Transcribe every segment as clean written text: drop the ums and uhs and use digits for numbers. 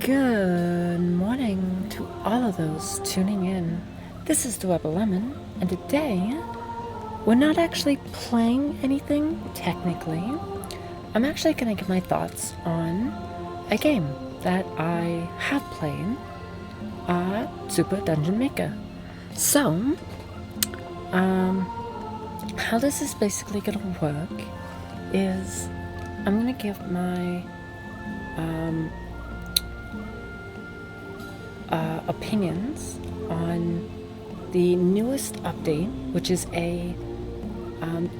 Good morning to all of those tuning in. This is the Rebel Lemon, and today we're not actually playing anything technically. I'm actually going to give my thoughts on a game that I have played, Super Dungeon Maker. So, how this is basically going to work is I'm going to give my opinions on the newest update, which is a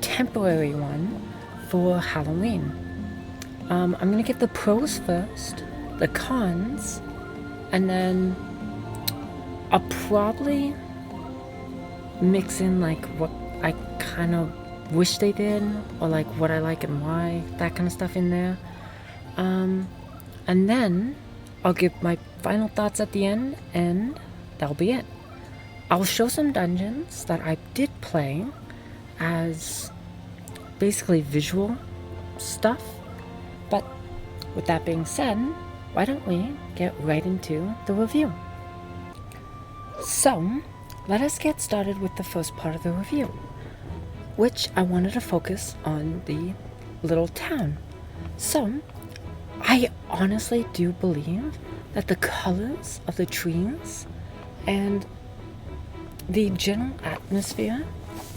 temporary one for Halloween. I'm going to give the pros first, the cons, and then I'll probably mix in like what I kind of wish they did, or like what I like and why, that kind of stuff in there. And then I'll give my final thoughts at the end, and that'll be it. I'll show some dungeons that I did play as basically visual stuff. But with that being said, why don't we get right into the review? So, let us get started with the first part of the review, which I wanted to focus on the little town. So, I honestly do believe that the colors of the trees and the general atmosphere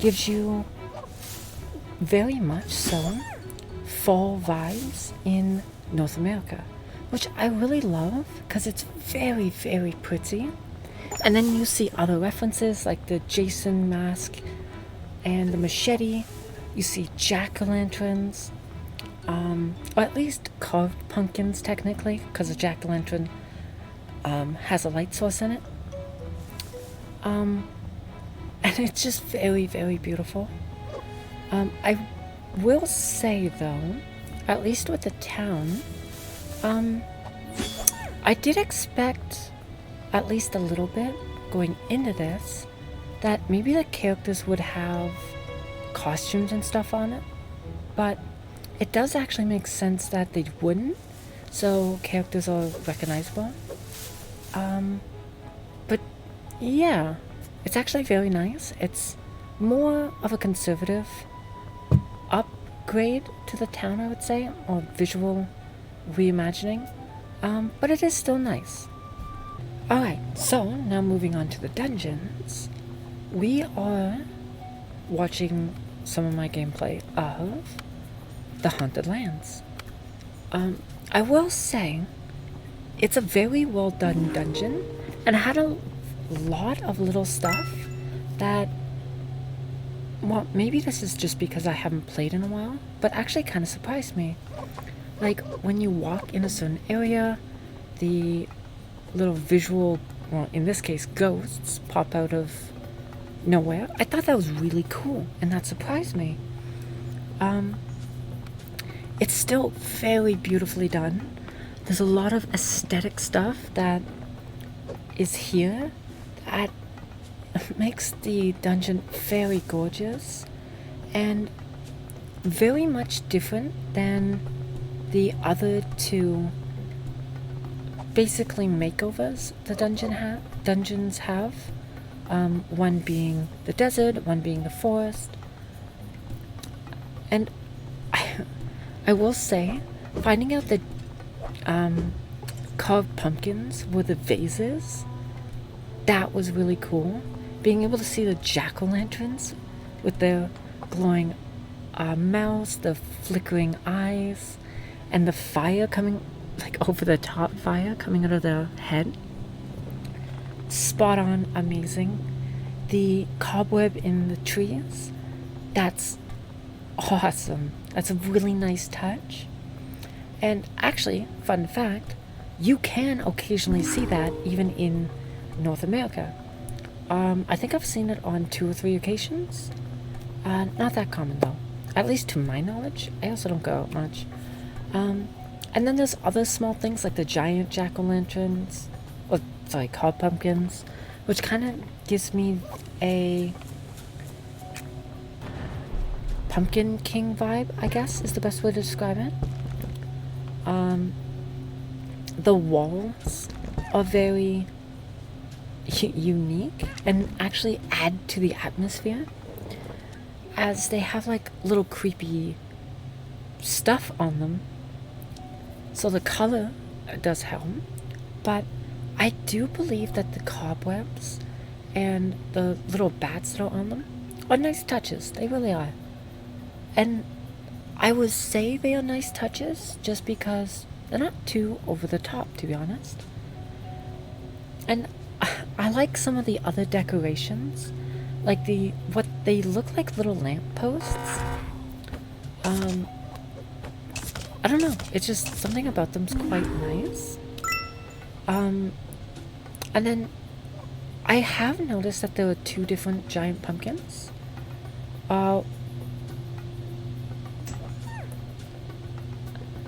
gives you very much so fall vibes in North America, which I really love because it's very, very pretty. And then you see other references like the Jason mask and the machete. You see jack-o'-lanterns, or at least carved pumpkins technically, because a jack-o'-lantern has a light source in it. And it's just very, very beautiful. I will say though, at least with the town, I did expect at least a little bit going into this that maybe the characters would have costumes and stuff on it, but it does actually make sense that they wouldn't, so characters are recognizable. But yeah, it's actually very nice. It's more of a conservative upgrade to the town, I would say, or visual reimagining, but it is still nice. Alright, so now moving on to the dungeons, we are watching some of my gameplay of the Haunted Lands. I will say it's a very well done dungeon, and it had a lot of little stuff that, well, maybe this is just because I haven't played in a while, but actually kind of surprised me. Like when you walk in a certain area, the little visual, well, in this case ghosts, pop out of nowhere. I thought that was really cool, and that surprised me. It's still very beautifully done. There's a lot of aesthetic stuff that is here that makes the dungeon very gorgeous and very much different than the other two basically makeovers the dungeons have. One being the desert, one being the forest. And I will say, finding out that carved pumpkins were the vases, that was really cool. Being able to see the jack-o'-lanterns with their glowing mouths, the flickering eyes, and the fire coming, like over the top fire coming out of their head. Spot on, amazing. The cobweb in the trees, that's awesome. That's a really nice touch. And actually, fun fact, you can occasionally see that even in North America. I think I've seen it on 2 or 3 occasions. Not that common though, at least to my knowledge. I also don't go out much. And then there's other small things like the giant jack-o'-lanterns, carved pumpkins, which kind of gives me a Pumpkin King vibe, I guess is the best way to describe it. the walls are very unique and actually add to the atmosphere, as they have like little creepy stuff on them. So the color does help, but I do believe that the cobwebs and the little bats that are on them are nice touches. They really are. And I would say they are nice touches just because they're not too over the top, to be honest. And I like some of the other decorations, like what they look like little lampposts. I don't know. It's just something about them's quite nice. And then I have noticed that there are two different giant pumpkins.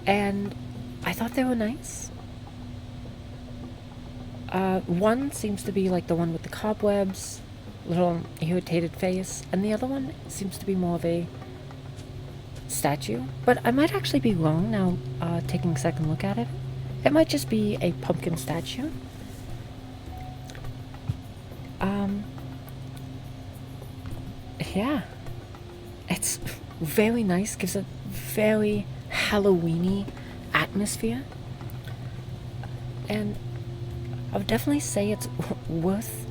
And I thought they were nice. One seems to be like the one with the cobwebs, little irritated face, and the other one seems to be more of a statue. But I might actually be wrong now, taking a second look at it. It might just be a pumpkin statue. Yeah. It's very nice, gives a very Halloween-y atmosphere. And I would definitely say it's worth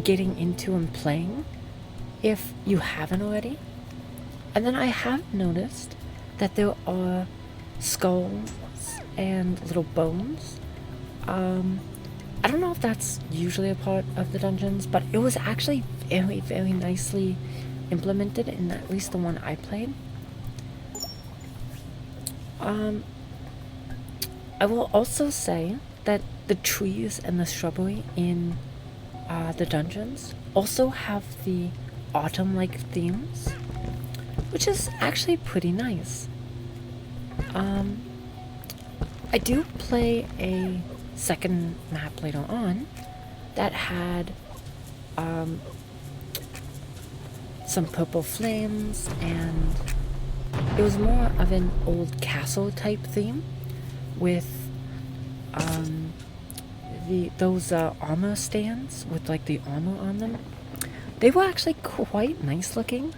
getting into and playing if you haven't already. And then I have noticed that there are skulls and little bones. I don't know if that's usually a part of the dungeons, but it was actually very, very nicely implemented in at least the one I played. I will also say that the trees and the shrubbery in the dungeons also have the autumn-like themes, which is actually pretty nice. I do play a second map later on that had some purple flames, and it was more of an old castle type theme with those armor stands with like the armor on them. They were actually quite nice looking.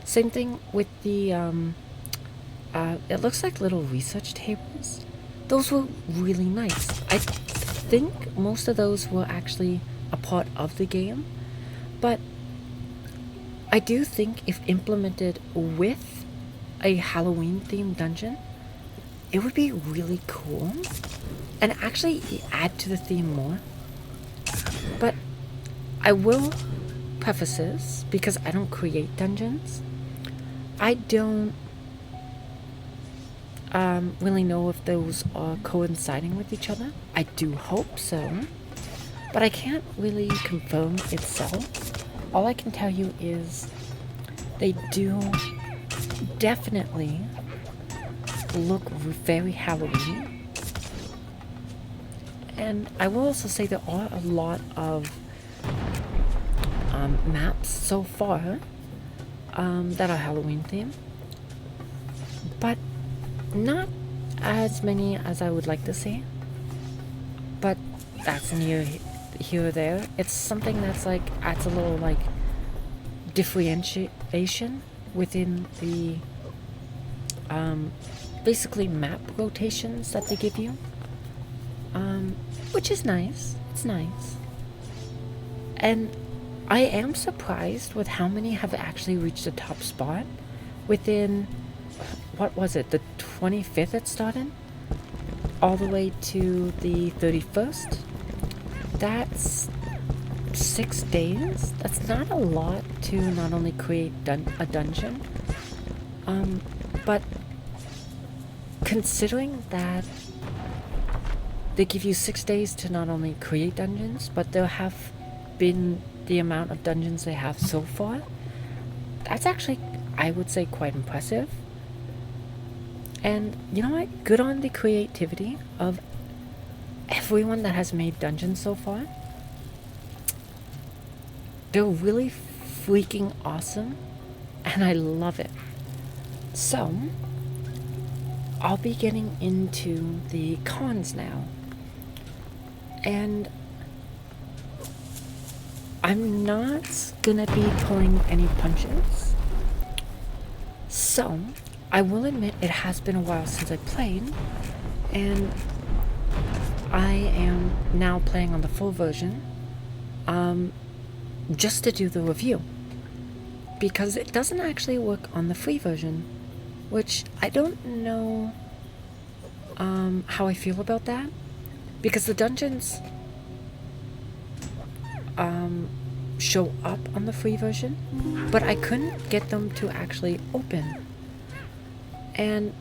Same thing with the it looks like little research tables. Those were really nice. I think most of those were actually a part of the game, but I do think if implemented with a Halloween themed dungeon, it would be really cool and actually add to the theme more. But I will preface this, because I don't create dungeons. I don't really know if those are coinciding with each other. I do hope so, but I can't really confirm itself. All I can tell you is they do definitely look very Halloween. And I will also say there are a lot of maps so far that are Halloween themed, but not as many as I would like to see. But that's near here or there. It's something that's like adds a little like differentiation within the basically map rotations that they give you, which is nice. It's nice. And I am surprised with how many have actually reached the top spot within, what was it, the 25th it started? All the way to the 31st? That's 6 days? That's not a lot to not only create a dungeon, but considering that they give you 6 days to not only create dungeons, but there have been the amount of dungeons they have so far, that's actually, I would say, quite impressive. And you know what? Good on the creativity of everyone that has made dungeons so far. They're really freaking awesome, and I love it. So, I'll be getting into the cons now. And I'm not gonna be pulling any punches. So, I will admit it has been a while since I played, and I am now playing on the full version, just to do the review. Because it doesn't actually work on the free version, which I don't know how I feel about that. Because the dungeons show up on the free version, but I couldn't get them to actually open. And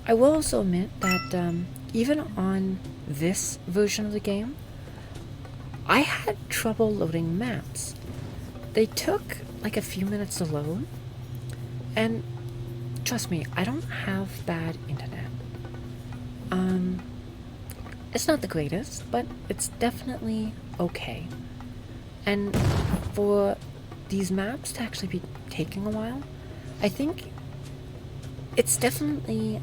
I will also admit that even on this version of the game, I had trouble loading maps. They took like a few minutes to load, and trust me, I don't have bad internet. It's not the greatest, but it's definitely okay. And for these maps to actually be taking a while, I think it's definitely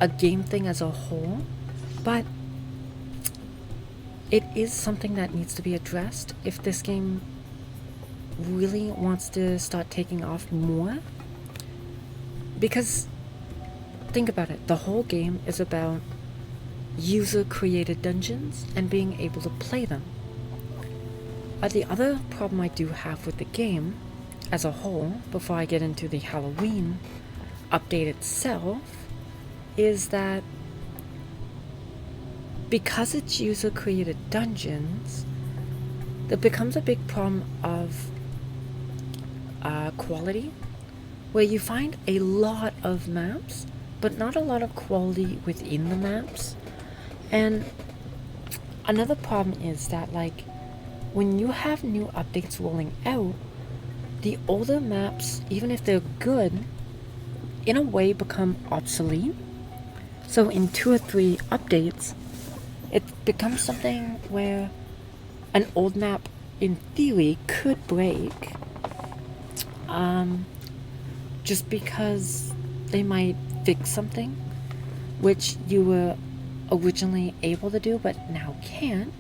a game thing as a whole, but it is something that needs to be addressed if this game really wants to start taking off more. Because think about it, the whole game is about user-created dungeons and being able to play them. The other problem I do have with the game as a whole, before I get into the Halloween update itself, is that because it's user-created dungeons, there becomes a big problem of quality, where you find a lot of maps, but not a lot of quality within the maps. And another problem is that, like, when you have new updates rolling out, the older maps, even if they're good, in a way become obsolete. So in 2 or 3 updates, it becomes something where an old map, in theory, could break, just because they might fix something which you were originally able to do but now can't.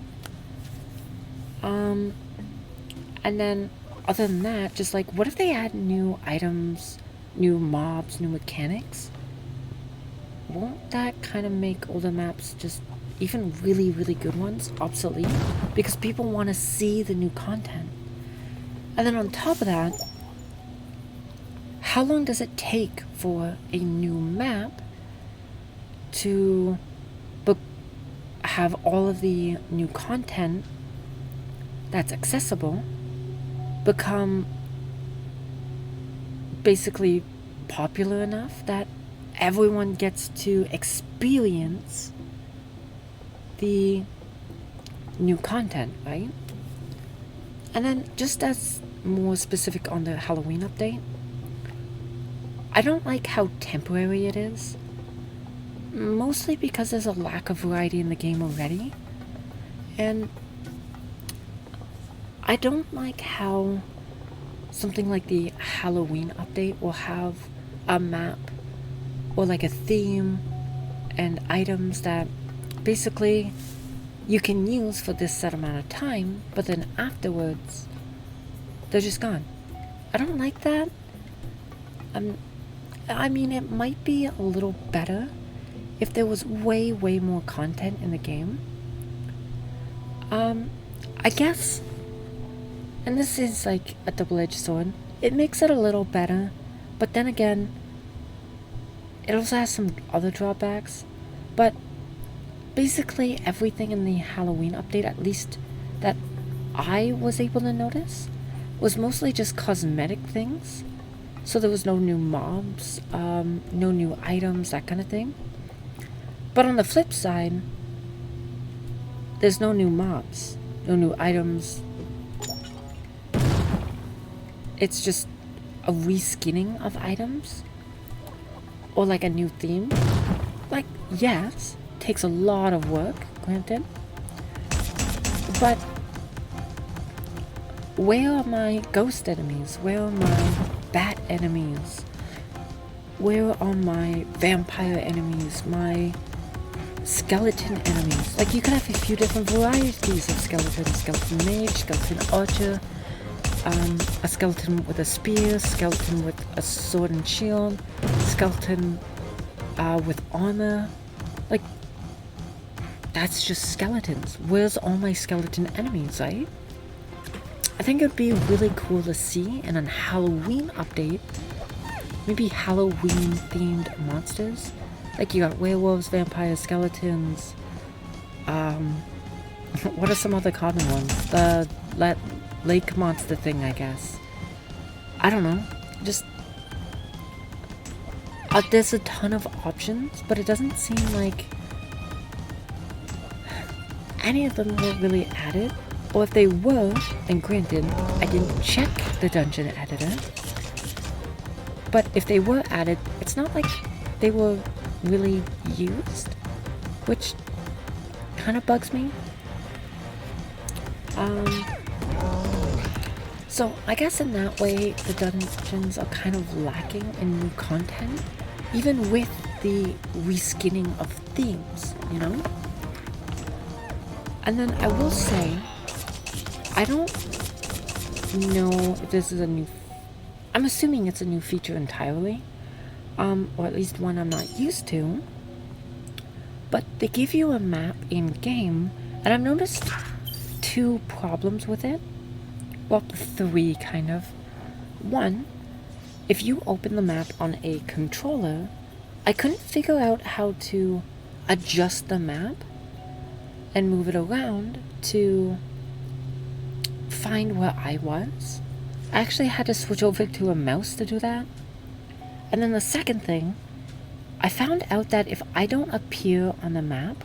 And then other than that, just like, what if they add new items, new mobs, new mechanics? Won't that kind of make older maps, just even really, really good ones, obsolete? Because people want to see the new content. And then on top of that, how long does it take for a new map to have all of the new content that's accessible become basically popular enough that everyone gets to experience the new content, right? And then just as more specific on the Halloween update, I don't like how temporary it is, mostly because there's a lack of variety in the game already. And I don't like how something like the Halloween update will have a map or like a theme and items that basically you can use for this set amount of time, but then afterwards they're just gone. I don't like that. I mean, it might be a little better if there was way, way more content in the game. I guess, and this is like a double-edged sword, it makes it a little better, but then again, it also has some other drawbacks. But basically everything in the Halloween update, at least that I was able to notice, was mostly just cosmetic things. So there was no new mobs, no new items, that kind of thing. But on the flip side, there's no new mobs, no new items. It's just a reskinning of items, or like a new theme. Like, yes, takes a lot of work, granted, but where are my ghost enemies? Where are my bat enemies? where are my vampire enemies, my skeleton enemies? Like, you could have a few different varieties of skeletons. Skeleton mage, skeleton archer, a skeleton with a spear, skeleton with a sword and shield, skeleton with armor. Like, that's just skeletons. Where's all my skeleton enemies, right? I think it would be really cool to see in a Halloween update, maybe Halloween themed monsters. Like, you got werewolves, vampires, skeletons. What are some other common ones? The lake monster thing, I guess. I don't know. Just there's a ton of options, but it doesn't seem like any of them were really added. Or if they were, and granted, I didn't check the dungeon editor, but if they were added, it's not like they were really used, which kind of bugs me. So I guess in that way, the dungeons are kind of lacking in new content, even with the reskinning of themes, you know? And then I will say, I don't know if this is a new... I'm assuming it's a new feature entirely, or at least one I'm not used to. But they give you a map in-game, and I've noticed 2 problems with it. Well, 3 kind of. 1, if you open the map on a controller, I couldn't figure out how to adjust the map and move it around to find where I was. I actually had to switch over to a mouse to do that. And then the second thing, I found out that if I don't appear on the map,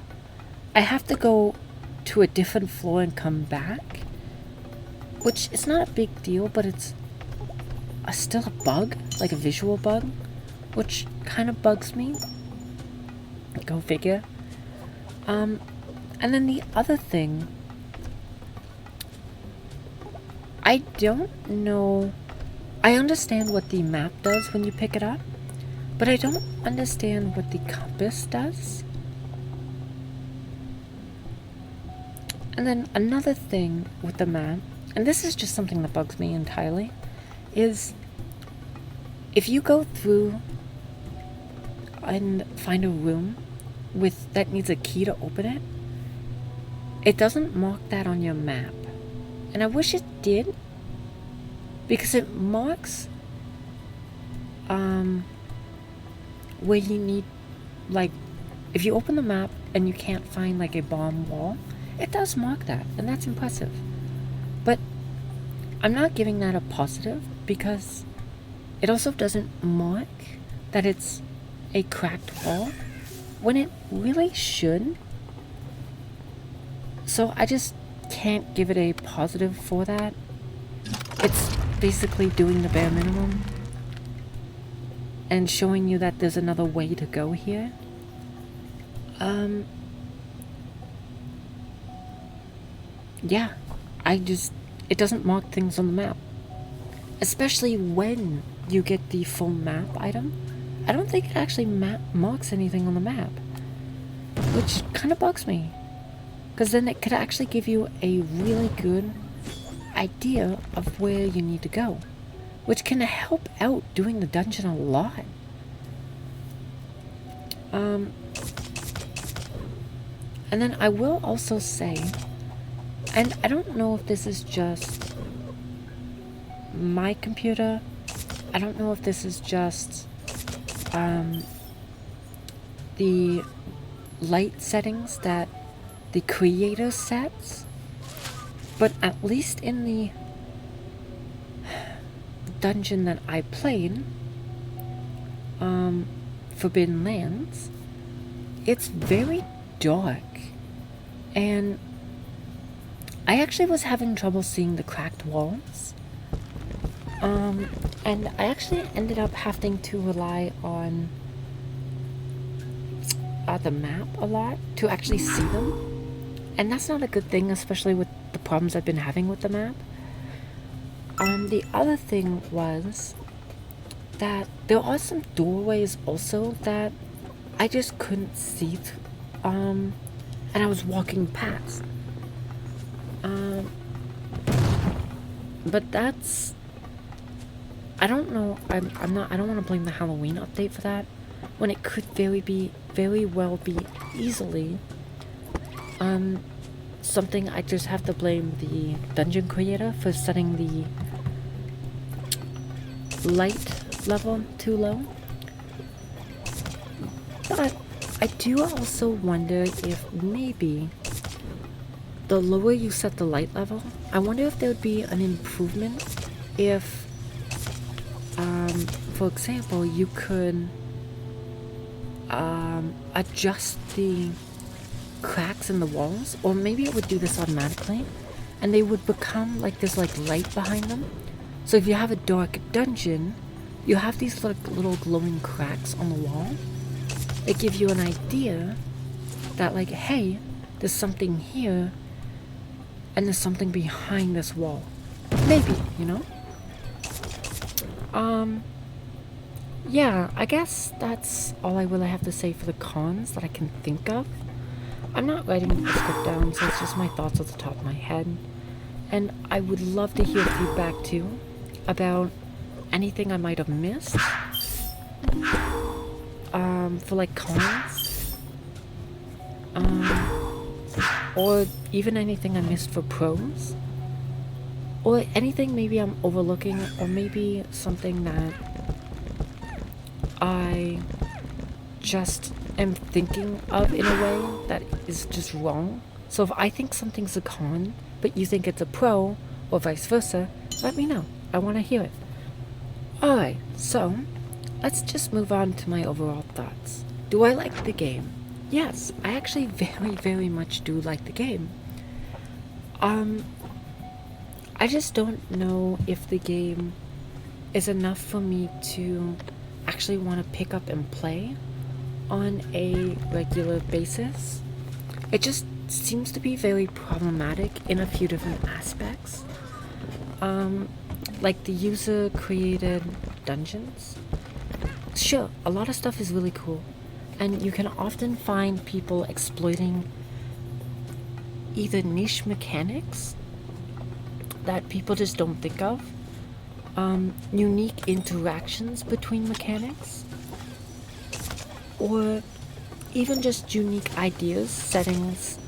I have to go to a different floor and come back, which is not a big deal, but it's still a bug, like a visual bug, which kind of bugs me. Go figure. And then the other thing, I don't know. I understand what the map does when you pick it up, but I don't understand what the compass does. And then another thing with the map, and this is just something that bugs me entirely, is if you go through and find a room that needs a key to open it, it doesn't mark that on your map. And I wish it did, because it marks where you need, like, if you open the map and you can't find like a bomb wall, it does mark that, and that's impressive. But I'm not giving that a positive, because it also doesn't mark that it's a cracked wall when it really should. So I just can't give it a positive for that. It's basically doing the bare minimum and showing you that there's another way to go here. Yeah, it doesn't mark things on the map. Especially when you get the full map item. I don't think it actually marks anything on the map, which kind of bugs me, because then it could actually give you a really good idea of where you need to go, which can help out doing the dungeon a lot. And then I will also say, and I don't know if this is just my computer, I don't know if this is just the light settings that the creator sets, but at least in the dungeon that I played, Forbidden Lands, it's very dark, and I actually was having trouble seeing the cracked walls, and I actually ended up having to rely on the map a lot to actually see them, and that's not a good thing, especially with the problems I've been having with the map. The other thing was, that there are some doorways also that I just couldn't see and I was walking past. But that's, I don't know. I'm not. I don't want to blame the Halloween update for that, when it could very well be easily something I just have to blame the dungeon creator for setting the light level too low. But I do also wonder if maybe the lower you set the light level, I wonder if there would be an improvement if, for example, you could adjust the cracks in the walls, or maybe it would do this automatically, and they would become like this like light behind them. So if you have a dark dungeon, you have these like little glowing cracks on the wall. They give you an idea that like, hey, there's something here, and there's something behind this wall. Maybe, you know? Yeah, I guess that's all I really have to say for the cons that I can think of. I'm not writing the script down, so it's just my thoughts off the top of my head. And I would love to hear feedback too about anything I might have missed. For like cons. Or even anything I missed for pros. Or anything maybe I'm overlooking, or maybe something that I just am thinking of in a way that is just wrong. So if I think something's a con, but you think it's a pro, or vice versa, let me know. I want to hear it. Alright, so let's just move on to my overall thoughts. Do I like the game? Yes, I actually very much do like the game. I just don't know if the game is enough for me to actually want to pick up and play on a regular basis. It just seems to be very problematic in a few different aspects. Like the user created dungeons. Sure, a lot of stuff is really cool, and you can often find people exploiting either niche mechanics that people just don't think of, unique interactions between mechanics, or even just unique ideas, settings,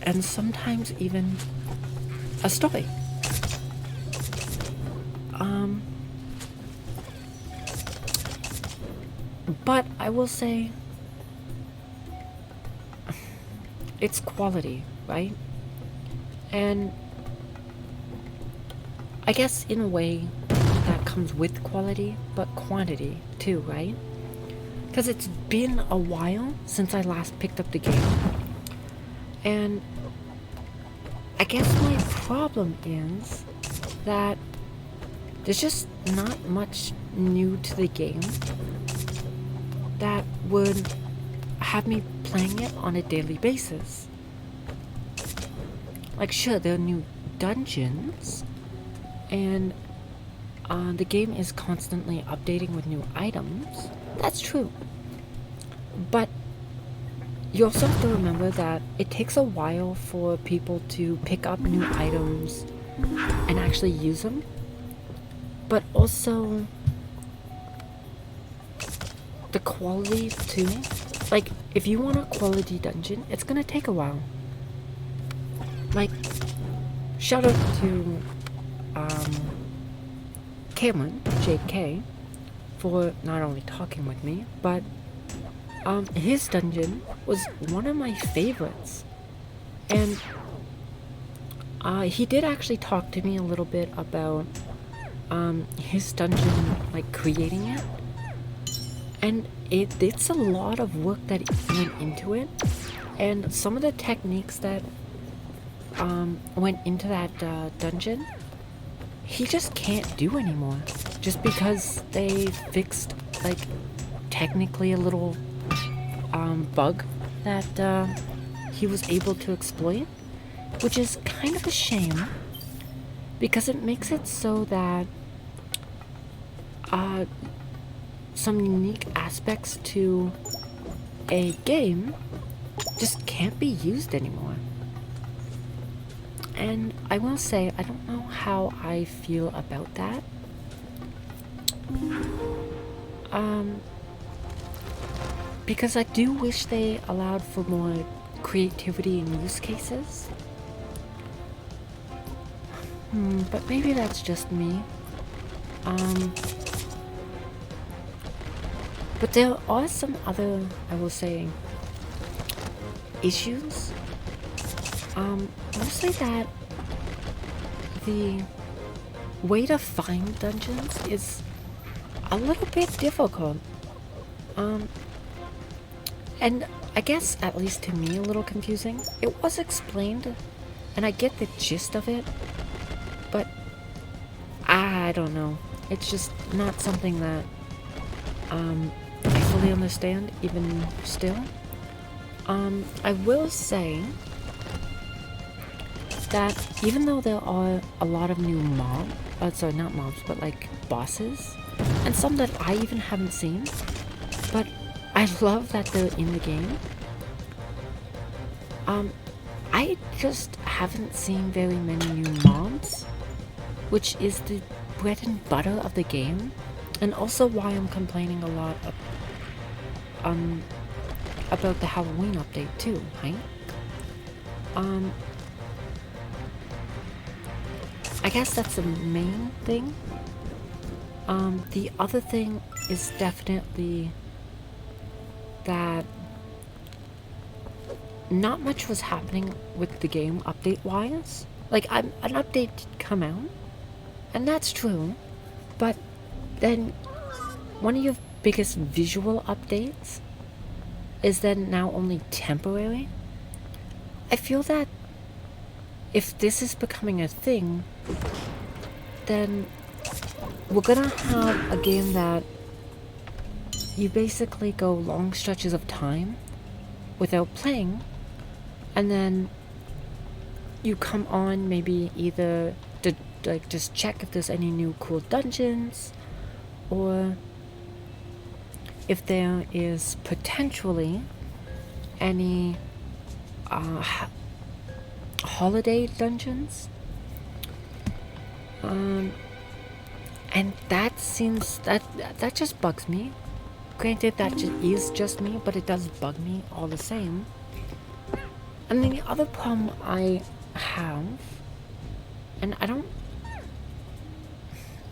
and sometimes even a story. But I will say, it's quality, right? And I guess in a way that comes with quality, but quantity too, right? Because it's been a while since I last picked up the game. And I guess my problem is that there's just not much new to the game that would have me playing it on a daily basis. Like, sure, there are new dungeons, and the game is constantly updating with new items. That's true. But you also have to remember that it takes a while for people to pick up new items and actually use them. But also the quality too. Like, if you want a quality dungeon, it's gonna take a while. Like, shout out to Cameron, JK, for not only talking with me, but his dungeon was one of my favorites. And he did actually talk to me a little bit about his dungeon, like creating it. And it's a lot of work that went into it. And some of the techniques that went into that dungeon, he just can't do anymore. Just because they fixed, like, technically a little bug that he was able to exploit, which is kind of a shame, because it makes it so that some unique aspects to a game just can't be used anymore. And I will say, I don't know how I feel about that. Because I do wish they allowed for more creativity in use cases. But maybe that's just me. But there are some other, I will say, issues. Mostly that the way to find dungeons is a little bit difficult. And I guess, at least to me, a little confusing. It was explained, and I get the gist of it, but I don't know. It's just not something that I fully understand, even still. I will say that even though there are a lot of new sorry, not mobs, but like bosses, and some that I even haven't seen, but I love that they're in the game. I just haven't seen very many new mobs, which is the bread and butter of the game, and also why I'm complaining a lot about the Halloween update too, right? I guess that's the main thing. The other thing is definitely that not much was happening with the game update-wise. Like, an update did come out, and that's true, but then one of your biggest visual updates is then now only temporary. I feel that if this is becoming a thing, then we're gonna have a game that you basically go long stretches of time without playing, and then you come on maybe either to like just check if there's any new cool dungeons, or if there is potentially any holiday dungeons. And that seems that just bugs me. Granted, that is just me, but it does bug me all the same. And then the other problem I have, and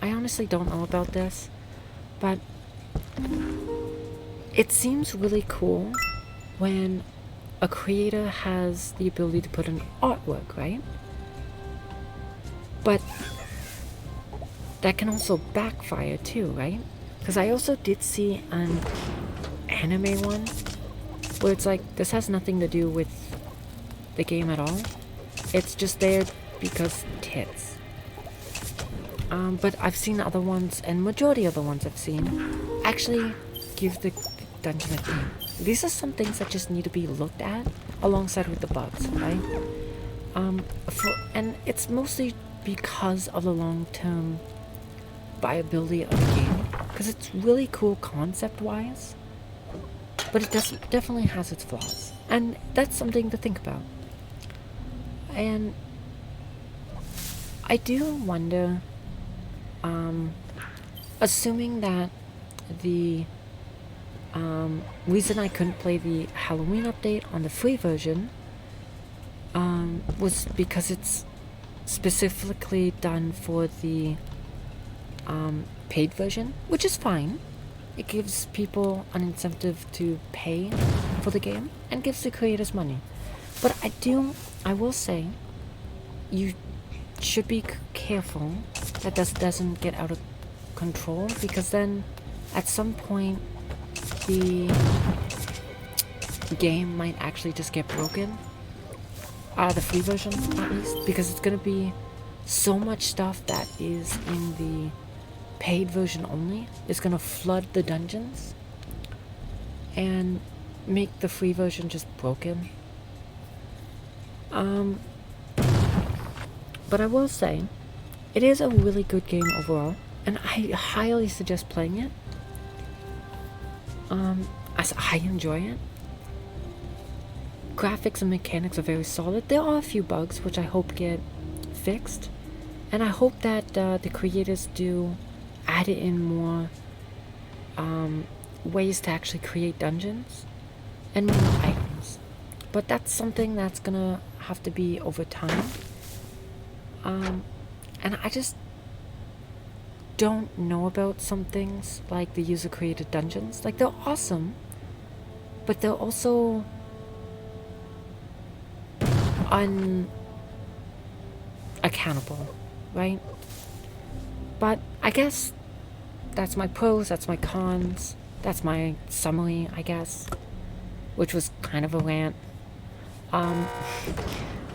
I honestly don't know about this, but it seems really cool when a creator has the ability to put in artwork, right? But that can also backfire too, right? Because I also did see an anime one where it's like, this has nothing to do with the game at all. It's just there because tits. But I've seen other ones, and majority of the ones I've seen actually give the dungeon a theme. These are some things that just need to be looked at alongside with the bugs, right? And it's mostly because of the long-term viability of the game, because it's really cool concept-wise, but it definitely has its flaws, and that's something to think about. And I do wonder, assuming that the reason I couldn't play the Halloween update on the free version was because it's specifically done for the paid version, which is fine. It gives people an incentive to pay for the game and gives the creators money. But I will say, you should be careful that this doesn't get out of control, because then at some point the game might actually just get broken. The free version, at least, because it's gonna be so much stuff that is in the paid version only. It's gonna flood the dungeons and make the free version just broken. But I will say, it is a really good game overall, and I highly suggest playing it. As I enjoy it. Graphics and mechanics are very solid. There are a few bugs which I hope get fixed, and I hope that the creators do add in more ways to actually create dungeons and more items. But that's something that's gonna have to be over time. And I just don't know about some things like the user created dungeons. Like, they're awesome, but they're also unaccountable, right? But I guess that's my pros, that's my cons, that's my summary, I guess, which was kind of a rant.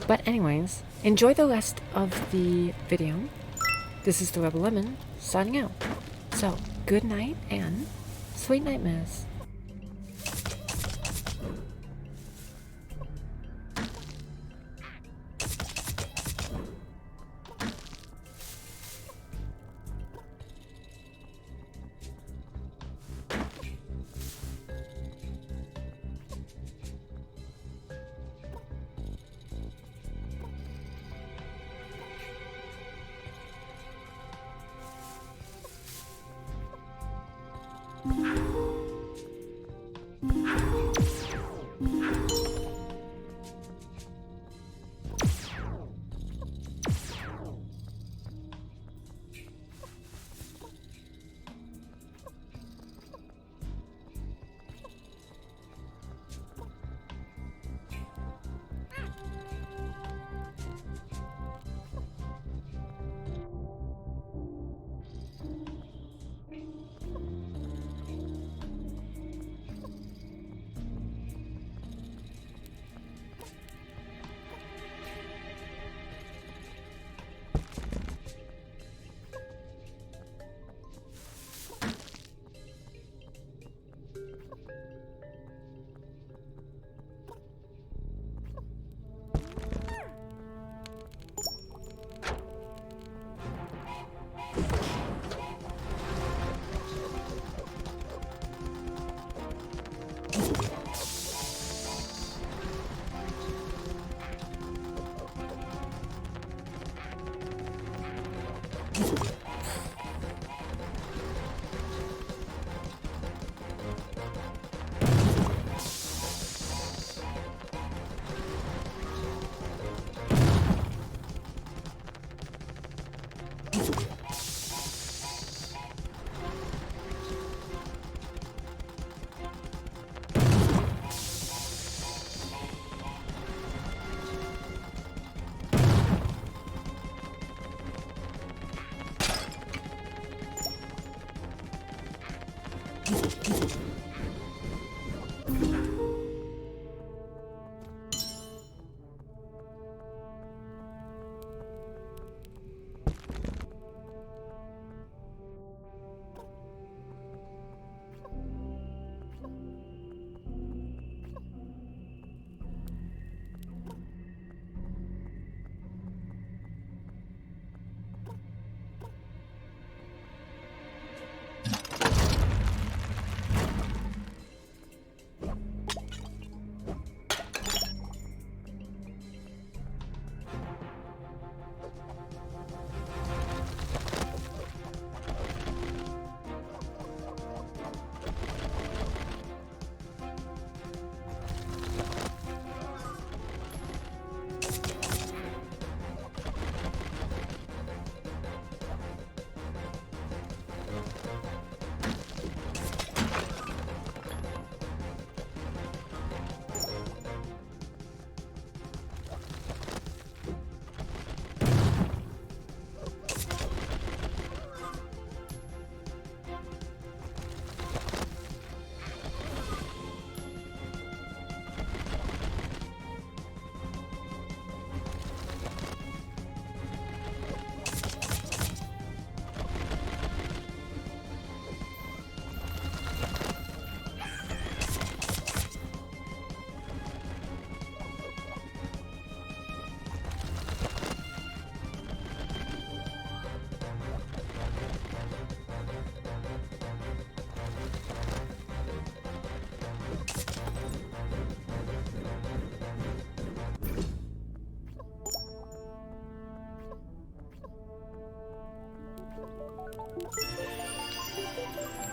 But anyways, enjoy the rest of the video. This is the Rebel Lemon signing out. So, good night and sweet nightmares.